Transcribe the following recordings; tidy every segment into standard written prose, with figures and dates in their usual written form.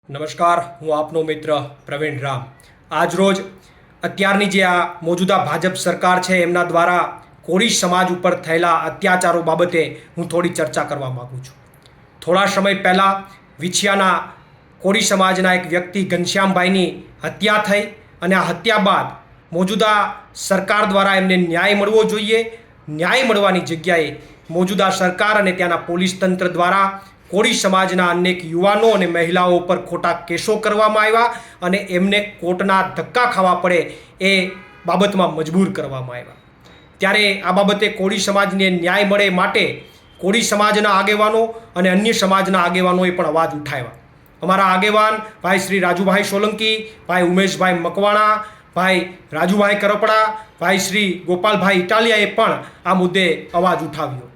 નમસ્કાર, હું આપનો મિત્ર પ્રવીણ રામ. આજરોજ અત્યારની જે આ મોજૂદા ભાજપ સરકાર છે એમના દ્વારા કોળી સમાજ ઉપર થયેલા અત્યાચારો બાબતે હું થોડી ચર્ચા કરવા માગું છું. થોડા સમય પહેલાં વિછિયાના કોળી સમાજના એક વ્યક્તિ ઘનશ્યામભાઈની હત્યા થઈ અને આ હત્યા બાદ મોજૂદા સરકાર દ્વારા એમને ન્યાય મળવો જોઈએ. ન્યાય મળવાની જગ્યાએ મોજૂદા સરકાર અને ત્યાંના પોલીસ તંત્ર દ્વારા કોળી સમાજના અનેક યુવાનો અને મહિલાઓ ઉપર ખોટા કેસો કરવામાં આવ્યા અને એમને કોર્ટના ધક્કા ખાવા પડે એ બાબતમાં મજબૂર કરવામાં આવ્યા. ત્યારે આ બાબતે કોળી સમાજને ન્યાય મળે માટે કોળી સમાજના આગેવાનો અને અન્ય સમાજના આગેવાનોએ પણ અવાજ ઉઠાવ્યા. અમારા આગેવાન ભાઈ શ્રી રાજુભાઈ સોલંકી, ભાઈ ઉમેશભાઈ મકવાણા, ભાઈ રાજુભાઈ કરપડા, ભાઈ શ્રી ગોપાલભાઈ ઇટાલિયાએ પણ આ મુદ્દે અવાજ ઉઠાવ્યો.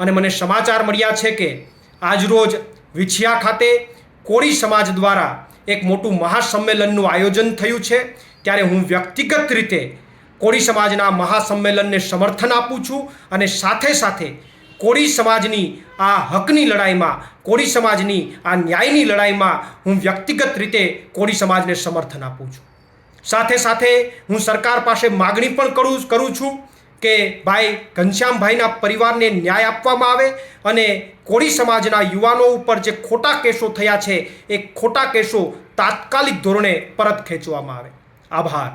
અને મને સમાચાર મળ્યા છે કે આજરોજ વિછિયા ખાતે કોળી સમાજ દ્વારા એક મોટું મહાસંમેલનનું આયોજન થયું છે. ત્યારે હું વ્યક્તિગત રીતે કોળી સમાજના મહાસંમેલનને સમર્થન આપું છું અને સાથે સાથે કોળી સમાજની આ હકની લડાઈમાં, કોળી સમાજની આ ન્યાયની લડાઈમાં હું વ્યક્તિગત રીતે કોળી સમાજને સમર્થન આપું છું. સાથે સાથે હું સરકાર પાસે માગણી પણ કરું છું કે ભાઈ ઘનશ્યામભાઈના પરિવારને ન્યાય આપવામાં આવે અને કોળી સમાજના યુવાનો ઉપર જે ખોટા કેસો થયા છે એ ખોટા કેસો તાત્કાલિક ધોરણે પરત ખેંચવામાં આવે. આભાર.